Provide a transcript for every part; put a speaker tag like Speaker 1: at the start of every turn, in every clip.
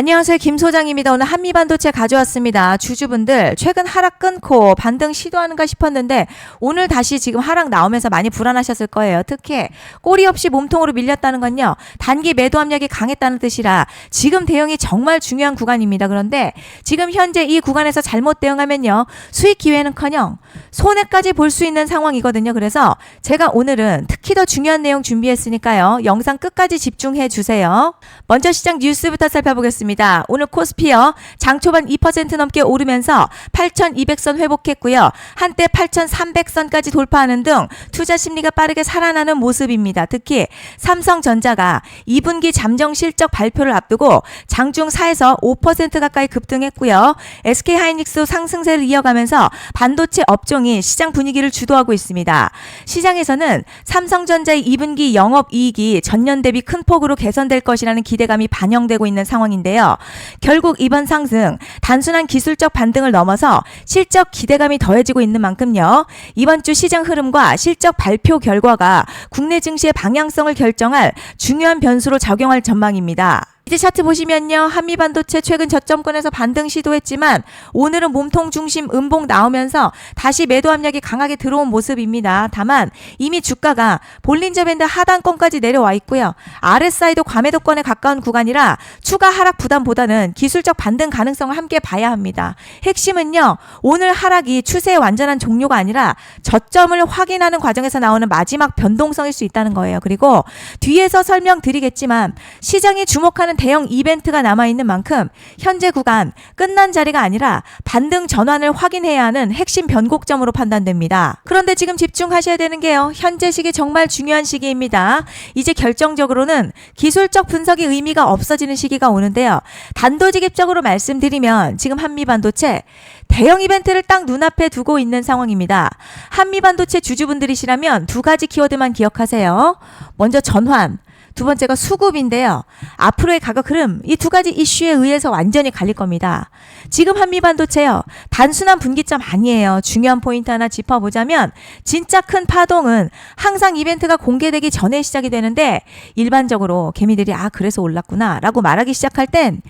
Speaker 1: 안녕하세요. 김 소장입니다. 오늘 한미반도체 가져왔습니다. 주주분들 최근 하락 끊고 반등 시도하는가 싶었는데 오늘 다시 지금 하락 나오면서 많이 불안하셨을 거예요. 특히 꼬리 없이 몸통으로 밀렸다는 건요. 단기 매도 압력이 강했다는 뜻이라 지금 대응이 정말 중요한 구간입니다. 그런데 지금 현재 이 구간에서 잘못 대응하면요. 수익 기회는커녕 손해까지 볼 수 있는 상황이거든요. 그래서 제가 오늘은 특히 더 중요한 내용 준비했으니까요. 영상 끝까지 집중해 주세요. 먼저 시장 뉴스부터 살펴보겠습니다. 오늘 코스피요. 장 초반 2% 넘게 오르면서 8,200선 회복했고요. 한때 8,300선까지 돌파하는 등 투자 심리가 빠르게 살아나는 모습입니다. 특히 삼성전자가 2분기 잠정 실적 발표를 앞두고 장중 4에서 5% 가까이 급등했고요. SK하이닉스 상승세를 이어가면서 반도체 업종이 시장 분위기를 주도하고 있습니다. 시장에서는 삼성전자의 2분기 영업이익이 전년 대비 큰 폭으로 개선될 것이라는 기대감이 반영되고 있는 상황인데요. 결국 이번 상승 단순한 기술적 반등을 넘어서 실적 기대감이 더해지고 있는 만큼요. 이번 주 시장 흐름과 실적 발표 결과가 국내 증시의 방향성을 결정할 중요한 변수로 작용할 전망입니다. 이제 차트 보시면요. 한미반도체 최근 저점권에서 반등 시도했지만 오늘은 몸통 중심 음봉 나오면서 다시 매도 압력이 강하게 들어온 모습입니다. 다만 이미 주가가 볼린저 밴드 하단권까지 내려와 있고요. RSI도 과매도권에 가까운 구간이라 추가 하락 부담보다는 기술적 반등 가능성을 함께 봐야 합니다. 핵심은요. 오늘 하락이 추세의 완전한 종료가 아니라 저점을 확인하는 과정에서 나오는 마지막 변동성일 수 있다는 거예요. 그리고 뒤에서 설명드리겠지만 시장이 주목하는 대형 이벤트가 남아있는 만큼 현재 구간 끝난 자리가 아니라 반등 전환을 확인해야 하는 핵심 변곡점으로 판단됩니다. 그런데 지금 집중하셔야 되는 게요. 현재 시기 정말 중요한 시기입니다. 이제 결정적으로는 기술적 분석의 의미가 없어지는 시기가 오는데요. 단도직입적으로 말씀드리면 지금 한미반도체 대형 이벤트를 딱 눈앞에 두고 있는 상황입니다. 한미반도체 주주분들이시라면 두 가지 키워드만 기억하세요. 먼저 전환, 두 번째가 수급인데요. 앞으로의 가격 흐름 이 두 가지 이슈에 의해서 완전히 갈릴 겁니다. 지금 한미반도체요. 단순한 분기점 아니에요. 중요한 포인트 하나 짚어보자면 진짜 큰 파동은 항상 이벤트가 공개되기 전에 시작이 되는데 일반적으로 개미들이 그래서 올랐구나 라고 말하기 시작할 땐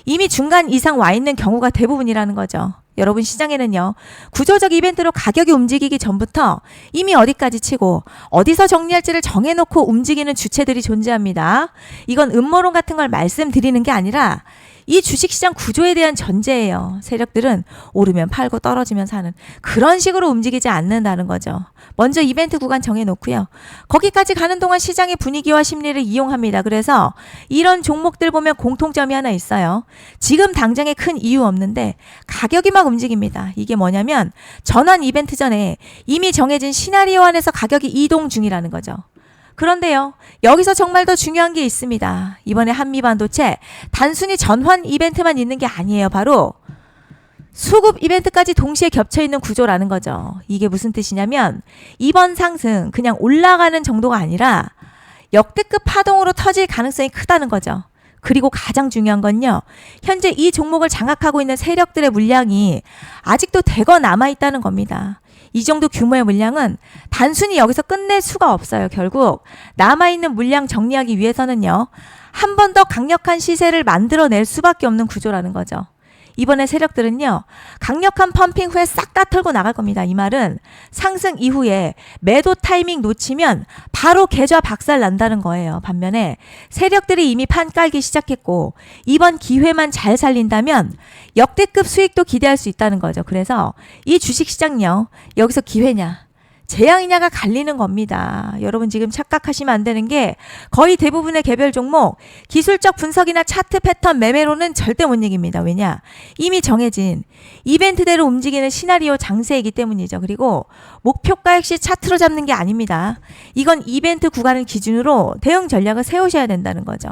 Speaker 1: 이미 중간 이상 와 있는 경우가 대부분이라는 거죠. 여러분 시장에는요. 구조적 이벤트로 가격이 움직이기 전부터 이미 어디까지 치고 어디서 정리할지를 정해놓고 움직이는 주체들이 존재합니다. 이건 음모론 같은 걸 말씀드리는 게 아니라 이 주식시장 구조에 대한 전제예요. 세력들은 오르면 팔고 떨어지면 사는 그런 식으로 움직이지 않는다는 거죠. 먼저 이벤트 구간 정해놓고요. 거기까지 가는 동안 시장의 분위기와 심리를 이용합니다. 그래서 이런 종목들 보면 공통점이 하나 있어요. 지금 당장에 큰 이유 없는데 가격이 막 움직입니다. 이게 뭐냐면 전환 이벤트 전에 이미 정해진 시나리오 안에서 가격이 이동 중이라는 거죠. 그런데요. 여기서 정말 더 중요한 게 있습니다. 이번에 한미반도체 단순히 전환 이벤트만 있는 게 아니에요. 바로 수급 이벤트까지 동시에 겹쳐있는 구조라는 거죠. 이게 무슨 뜻이냐면 이번 상승 그냥 올라가는 정도가 아니라 역대급 파동으로 터질 가능성이 크다는 거죠. 그리고 가장 중요한 건요. 현재 이 종목을 장악하고 있는 세력들의 물량이 아직도 대거 남아있다는 겁니다. 이 정도 규모의 물량은 단순히 여기서 끝낼 수가 없어요. 결국 남아있는 물량 정리하기 위해서는요. 한 번 더 강력한 시세를 만들어낼 수밖에 없는 구조라는 거죠. 이번에 세력들은요. 강력한 펌핑 후에 싹 다 털고 나갈 겁니다. 이 말은 상승 이후에 매도 타이밍 놓치면 바로 계좌 박살 난다는 거예요. 반면에 세력들이 이미 판 깔기 시작했고 이번 기회만 잘 살린다면 역대급 수익도 기대할 수 있다는 거죠. 그래서 이 주식시장요. 여기서 기회냐 재앙이냐가 갈리는 겁니다. 여러분 지금 착각하시면 안 되는 게 거의 대부분의 개별 종목 기술적 분석이나 차트 패턴 매매로는 절대 못 이깁니다. 왜냐? 이미 정해진 이벤트대로 움직이는 시나리오 장세이기 때문이죠. 그리고 목표가 역시 차트로 잡는 게 아닙니다. 이건 이벤트 구간을 기준으로 대응 전략을 세우셔야 된다는 거죠.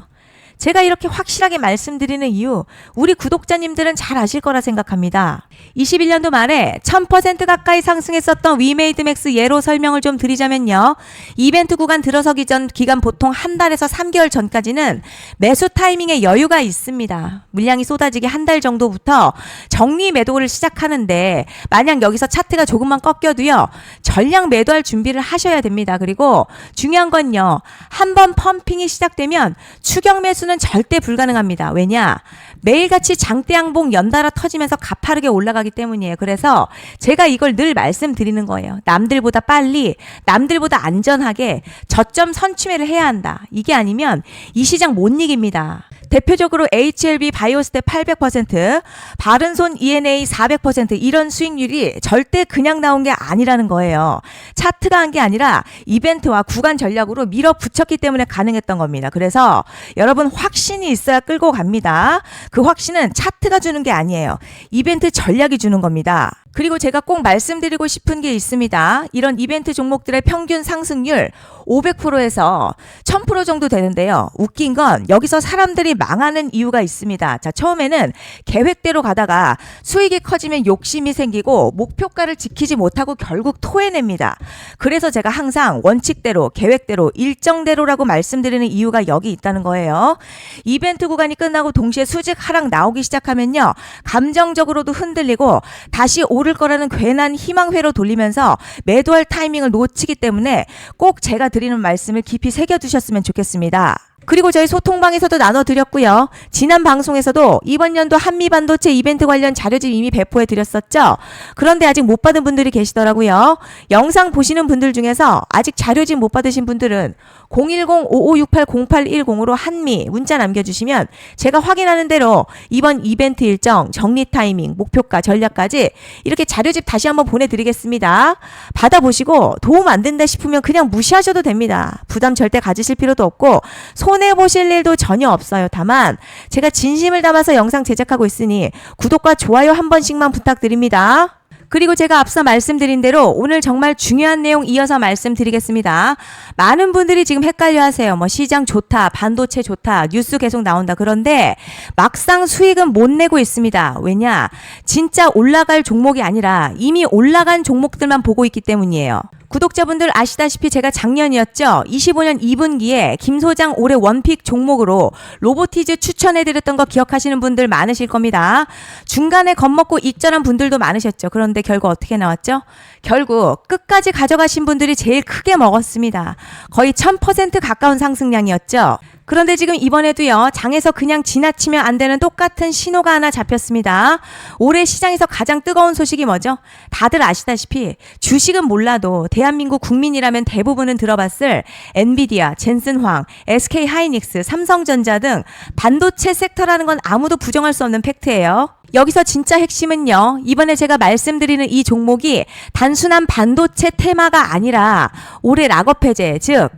Speaker 1: 제가 이렇게 확실하게 말씀드리는 이유 우리 구독자님들은 잘 아실 거라 생각합니다. 21년도 말에 1000% 가까이 상승했었던 위메이드맥스 예로 설명을 좀 드리자면요. 이벤트 구간 들어서기 전 기간 보통 한 달에서 3개월 전까지는 매수 타이밍에 여유가 있습니다. 물량이 쏟아지기 한 달 정도부터 정리 매도를 시작하는데 만약 여기서 차트가 조금만 꺾여도요. 전량 매도할 준비를 하셔야 됩니다. 그리고 중요한 건요. 한번 펌핑이 시작되면 추격 매수는 절대 불가능합니다. 왜냐? 매일같이 장대양봉 연달아 터지면서 가파르게 올라가기 때문이에요. 그래서 제가 이걸 늘 말씀드리는 거예요. 남들보다 빨리, 남들보다 안전하게 저점 선취매를 해야 한다. 이게 아니면 이 시장 못 이깁니다. 대표적으로 HLB 바이오스텝 800%, 바른손 ENA 400% 이런 수익률이 절대 그냥 나온 게 아니라는 거예요. 차트가 한 게 아니라 이벤트와 구간 전략으로 밀어붙였기 때문에 가능했던 겁니다. 그래서 여러분 확신이 있어야 끌고 갑니다. 그 확신은 차트가 주는 게 아니에요. 이벤트 전략이 주는 겁니다. 그리고 제가 꼭 말씀드리고 싶은 게 있습니다. 이런 이벤트 종목들의 평균 상승률 500%에서 1000% 정도 되는데요. 웃긴 건 여기서 사람들이 망하는 이유가 있습니다. 자, 처음에는 계획대로 가다가 수익이 커지면 욕심이 생기고 목표가를 지키지 못하고 결국 토해냅니다. 그래서 제가 항상 원칙대로, 계획대로, 일정대로라고 말씀드리는 이유가 여기 있다는 거예요. 이벤트 구간이 끝나고 동시에 수직 하락 나오기 시작하면요. 감정적으로도 흔들리고 다시 오를 거라는 괜한 희망회로 돌리면서 매도할 타이밍을 놓치기 때문에 꼭 제가 드리는 말씀을 깊이 새겨두셨으면 좋겠습니다. 그리고 저희 소통방에서도 나눠드렸고요. 지난 방송에서도 이번 연도 한미반도체 이벤트 관련 자료집 이미 배포해드렸었죠. 그런데 아직 못 받은 분들이 계시더라고요. 영상 보시는 분들 중에서 아직 자료집 못 받으신 분들은 010-5568-0810으로 한미 문자 남겨주시면 제가 확인하는 대로 이번 이벤트 일정, 정리 타이밍, 목표가, 전략까지 이렇게 자료집 다시 한번 보내드리겠습니다. 받아보시고 도움 안 된다 싶으면 그냥 무시하셔도 됩니다. 부담 절대 가지실 필요도 없고 손해보실 일도 전혀 없어요. 다만 제가 진심을 담아서 영상 제작하고 있으니 구독과 좋아요 한 번씩만 부탁드립니다. 그리고 제가 앞서 말씀드린 대로 오늘 정말 중요한 내용 이어서 말씀드리겠습니다. 많은 분들이 지금 헷갈려 하세요. 뭐 시장 좋다, 반도체 좋다, 뉴스 계속 나온다. 그런데 막상 수익은 못 내고 있습니다. 왜냐? 진짜 올라갈 종목이 아니라 이미 올라간 종목들만 보고 있기 때문이에요. 구독자분들 아시다시피 제가 작년이었죠. 25년 2분기에 김 소장 올해 원픽 종목으로 로보티즈 추천해드렸던 거 기억하시는 분들 많으실 겁니다. 중간에 겁먹고 익절한 분들도 많으셨죠. 그런데 결국 어떻게 나왔죠? 결국 끝까지 가져가신 분들이 제일 크게 먹었습니다. 거의 1000% 가까운 상승량이었죠. 그런데 지금 이번에도요. 장에서 그냥 지나치면 안 되는 똑같은 신호가 하나 잡혔습니다. 올해 시장에서 가장 뜨거운 소식이 뭐죠? 다들 아시다시피 주식은 몰라도 대한민국 국민이라면 대부분은 들어봤을 엔비디아, 젠슨황, SK하이닉스, 삼성전자 등 반도체 섹터라는 건 아무도 부정할 수 없는 팩트예요. 여기서 진짜 핵심은요. 이번에 제가 말씀드리는 이 종목이 단순한 반도체 테마가 아니라 올해 락업 해제, 즉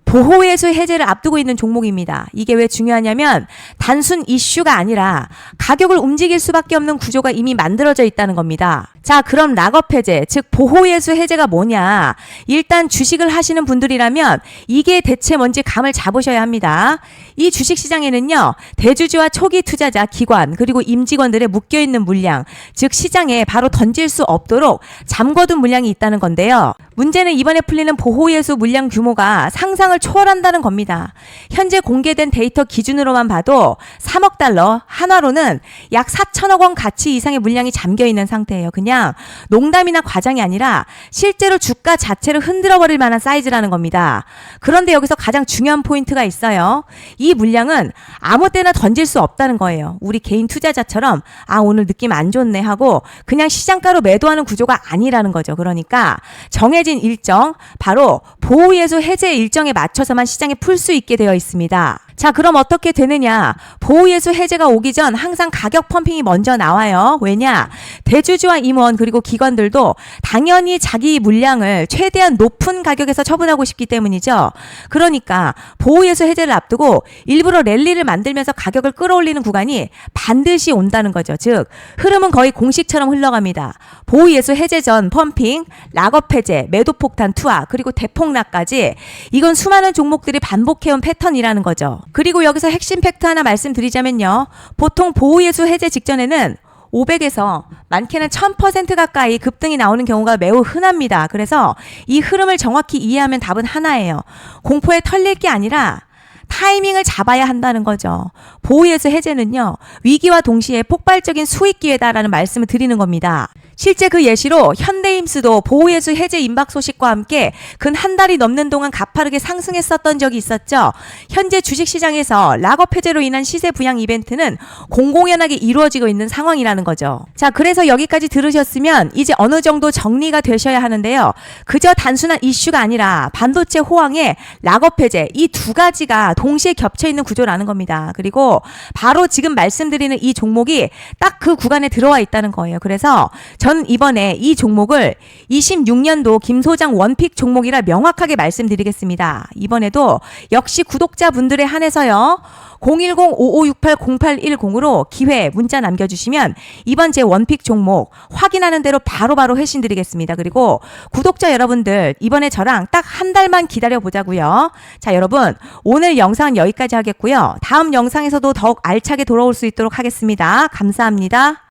Speaker 1: 보호예수 해제를 앞두고 있는 종목입니다. 이게 왜 중요하냐면 단순 이슈가 아니라 가격을 움직일 수밖에 없는 구조가 이미 만들어져 있다는 겁니다. 자, 그럼 락업 해제, 즉 보호예수 해제가 뭐냐? 일단 주식을 하시는 분들이라면 이게 대체 뭔지 감을 잡으셔야 합니다. 이 주식시장에는요. 대주주와 초기 투자자, 기관, 그리고 임직원들의 묶여있는 물량, 즉 시장에 바로 던질 수 없도록 잠궈둔 물량이 있다는 건데요. 문제는 이번에 풀리는 보호예수 물량 규모가 상상을 초월한다는 겁니다. 현재 공개된 데이터 기준으로만 봐도 3억 달러, 한화로는 약 4천억 원 가치 이상의 물량이 잠겨있는 상태예요. 그냥 농담이나 과장이 아니라 실제로 주가 자체를 흔들어버릴 만한 사이즈라는 겁니다. 그런데 여기서 가장 중요한 포인트가 있어요. 이 물량은 아무 때나 던질 수 없다는 거예요. 우리 개인 투자자처럼 오늘 느낌 안 좋네 하고 그냥 시장가로 매도하는 구조가 아니라는 거죠. 그러니까 정해진 일정, 바로 보호예수 해제 일정에 맞춰서만 시장에 풀 수 있게 되어 있습니다. 자, 그럼 어떻게 되느냐? 보호예수 해제가 오기 전 항상 가격 펌핑이 먼저 나와요. 왜냐? 대주주와 임원 그리고 기관들도 당연히 자기 물량을 최대한 높은 가격에서 처분하고 싶기 때문이죠. 그러니까 보호예수 해제를 앞두고 일부러 랠리를 만들면서 가격을 끌어올리는 구간이 반드시 온다는 거죠. 즉 흐름은 거의 공식처럼 흘러갑니다. 보호예수 해제 전 펌핑, 락업 해제, 매도 폭탄 투하, 그리고 대폭락까지 이건 수많은 종목들이 반복해온 패턴이라는 거죠. 그리고 여기서 핵심 팩트 하나 말씀드리자면요. 보통 보호예수 해제 직전에는 500에서 많게는 1000% 가까이 급등이 나오는 경우가 매우 흔합니다. 그래서 이 흐름을 정확히 이해하면 답은 하나예요. 공포에 털릴 게 아니라 타이밍을 잡아야 한다는 거죠. 보호예수 해제는요. 위기와 동시에 폭발적인 수익 기회다라는 말씀을 드리는 겁니다. 실제 그 예시로 현대임스도 보호예수 해제 임박 소식과 함께 근 한 달이 넘는 동안 가파르게 상승했었던 적이 있었죠. 현재 주식시장에서 락업 해제로 인한 시세 부양 이벤트는 공공연하게 이루어지고 있는 상황이라는 거죠. 자, 그래서 여기까지 들으셨으면 이제 어느 정도 정리가 되셔야 하는데요. 그저 단순한 이슈가 아니라 반도체 호황에 락업 해제 이 두 가지가 동시에 겹쳐 있는 구조라는 겁니다. 그리고 바로 지금 말씀드리는 이 종목이 딱 그 구간에 들어와 있다는 거예요. 그래서 전 이번에 이 종목을 26년도 김 소장 원픽 종목이라 명확하게 말씀드리겠습니다. 이번에도 역시 구독자분들에 한해서요. 010-5568-0810으로 기회 문자 남겨주시면 이번 제 원픽 종목 확인하는 대로 바로바로 회신 드리겠습니다. 그리고 구독자 여러분들 이번에 저랑 딱 한 달만 기다려 보자고요. 자, 여러분 오늘 영상은 여기까지 하겠고요. 다음 영상에서도 더욱 알차게 돌아올 수 있도록 하겠습니다. 감사합니다.